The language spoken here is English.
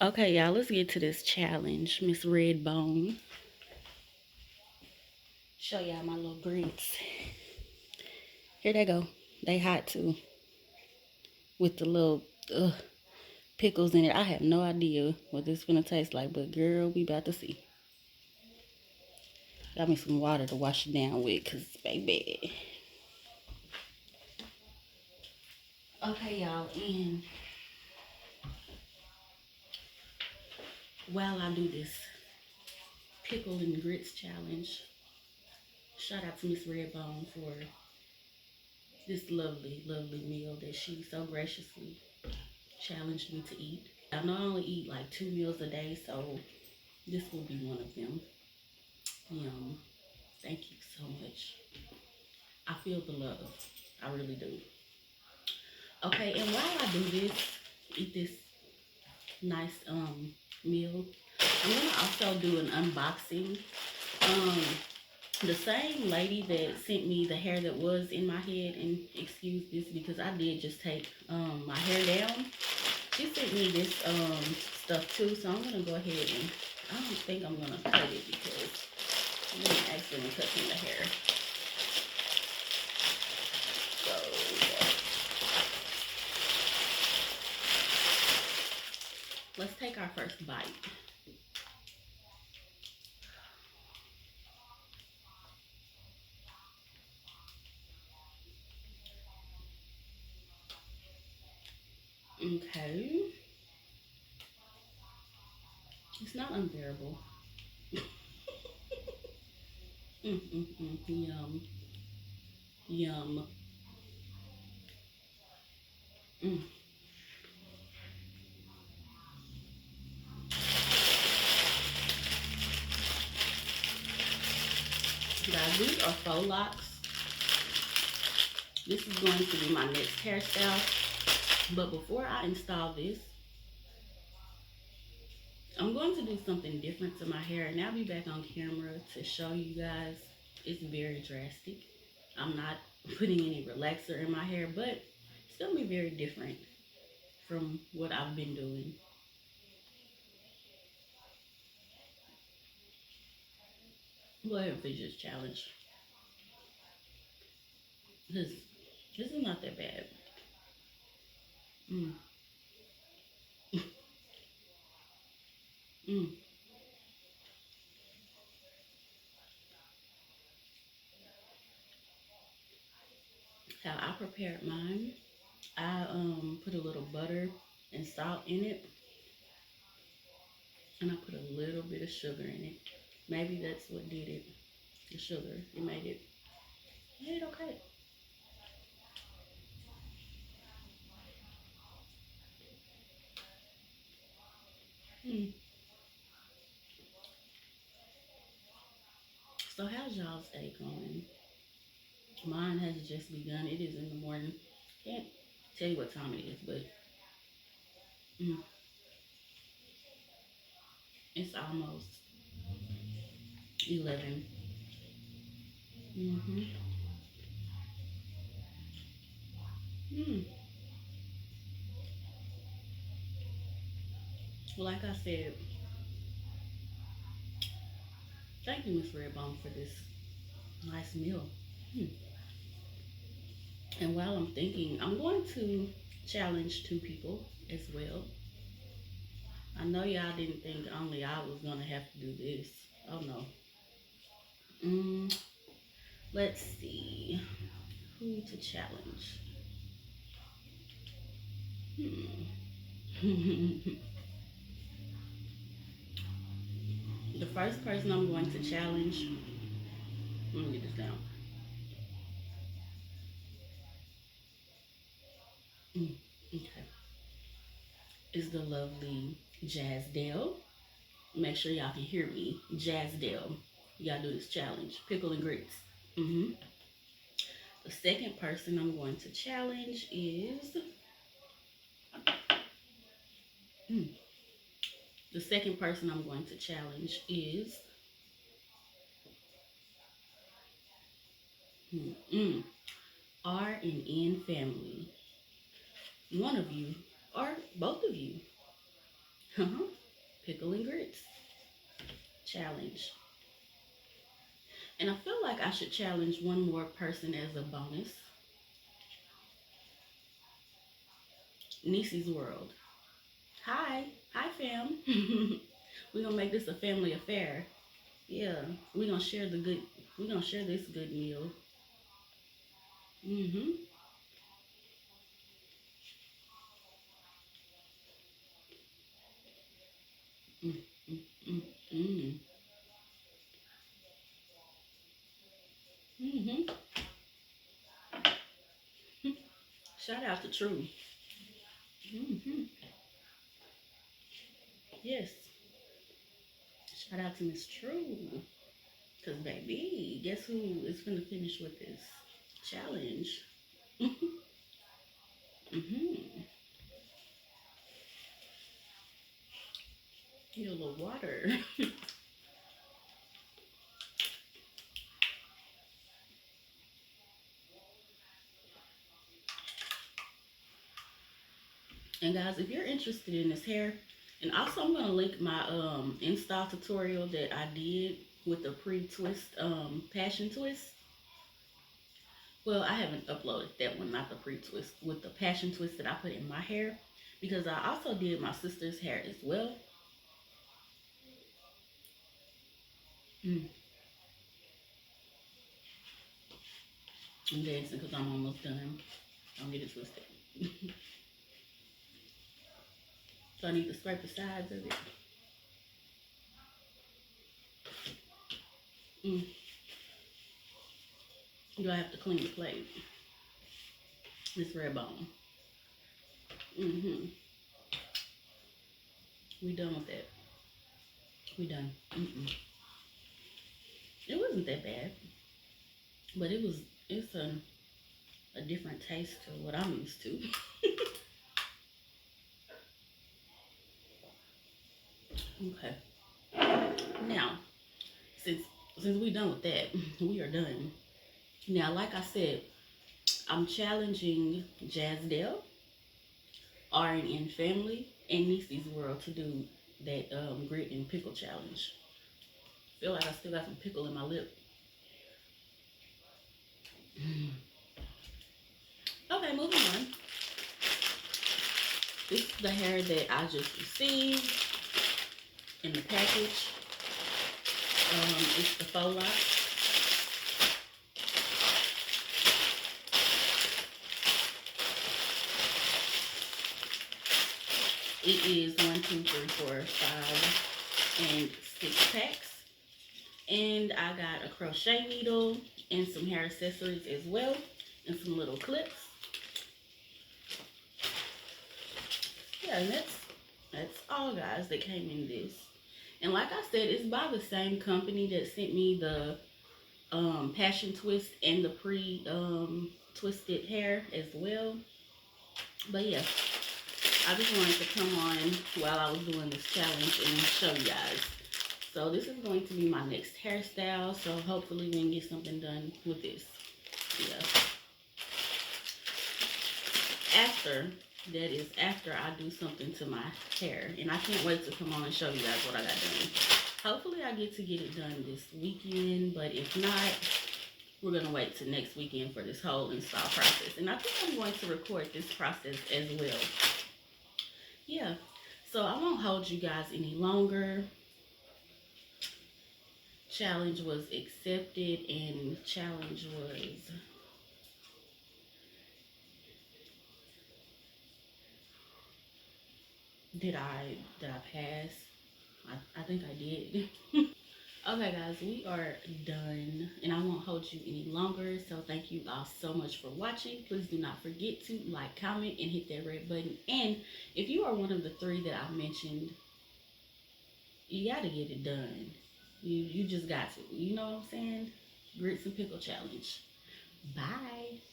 Okay, y'all, let's get to this challenge. Miss Redbone. Show y'all my little grits. Here they go. They hot too. With the little pickles in it. I have no idea what this gonna taste like, but girl, we about to see. Got me some water to wash it down with, cause baby. Okay, y'all, and while I do this pickle and grits challenge, shout out to Miss Redbone for this lovely, lovely meal that she so graciously challenged me to eat. I normally eat like 2 meals a day, so this will be one of them. Yum. Thank you so much. I feel the love. I really do. Okay, and while I do this, eat this nice meal, I'm gonna also do an unboxing. Um the same lady that sent me the hair that was in my head, and excuse this because I did just take my hair down. She sent me this stuff too, so I'm gonna go ahead and I don't think I'm gonna cut it because I'm gonna accidentally cut in the hair. So let's take our first bite. Okay. It's not unbearable. Yum. Yum. Mm. Guys, these are faux locks. This is going to be my next hairstyle. But before I install this, I'm going to do something different to my hair, and I'll be back on camera to show you guys. It's very drastic. I'm not putting any relaxer in my hair, but it's going to be very different from what I've been doing. Go ahead and finish this challenge. This is not that bad. Mm. Mm. How I prepared mine, I put a little butter and salt in it, and I put a little bit of sugar in it. Maybe that's what did it. The sugar. It made it okay. Mm. So how's y'all's day going? Mine has just begun. It is in the morning. Can't tell you what time it is, but mm, it's almost 11. Mm-hmm. Mm. Well, like I said, thank you, Miss Redbone, for this nice meal. Mm. And while I'm thinking, I'm going to challenge 2 people as well. I know y'all didn't think only I was gonna have to do this. Oh no. Mm, let's see who to challenge. Hmm. The first person I'm going to challenge, let me get this down. Mm, okay. Is the lovely Jaz Dale. Make sure y'all can hear me. Jaz Dale. You gotta do this challenge. Pickle and grits. Hmm. The second person I'm going to challenge is. Mm, the second person I'm going to challenge is. R&N Family. One of you, or both of you, Pickle and grits challenge. And I feel like I should challenge one more person as a bonus. Necie's World. Hi. Hi, fam. We're gonna make this a family affair. Yeah. We're gonna share the good we're gonna share this good meal. Mm-hmm. Mm, mm, mm, mm. Mm-hmm. Shout out to True. Mm-hmm. Yes. Shout out to Miss True. Cause baby, guess who is gonna finish with this challenge? Mm-hmm. Need a little water. And guys, if you're interested in this hair, and also I'm gonna link my install tutorial that I did with the pre-twist passion twist. Well, I haven't uploaded that one, not the pre-twist, with the passion twist that I put in my hair, because I also did my sister's hair as well. Mm. I'm dancing because I'm almost done. Don't get it twisted. So I need to scrape the sides of it. Mm. Do I have to clean the plate? This Redbone. Mm-hmm. We done with that. We done. Mm-mm. It wasn't that bad, but it's a different taste to what I'm used to. Okay. Now, since since we done with that, we are done. Now, like I said, I'm challenging Jaz Dale, R&N Family, and Necie's World to do that grit and pickle challenge. Feel like I still got some pickle in my lip. Okay, moving on. This is the hair that I just received in the package. It's the Faux locs. It is 1, 2, 3, 4, 5, and 6 packs. And I got a crochet needle and some hair accessories as well, and some little clips. Yeah, and that's all, guys, that came in this. And like I said, it's by the same company that sent me the passion twist and the pre twisted hair as well. But yeah, I just wanted to come on while I was doing this challenge and show you guys. So this is going to be my next hairstyle. So hopefully we can get something done with this. Yeah. That is after I do something to my hair. And I can't wait to come on and show you guys what I got done. Hopefully I get to get it done this weekend. But if not, we're going to wait till next weekend for this whole install process. And I think I'm going to record this process as well. Yeah. So I won't hold you guys any longer. Challenge was accepted, and challenge was did I pass? I think I did. Okay, guys, we are done, and I won't hold you any longer. So thank you all so much for watching. Please do not forget to like, comment, and hit that red button. And if you are one of the 3 that I mentioned, you got to get it done. You just got to. You know what I'm saying? Grits and pickle challenge. Bye.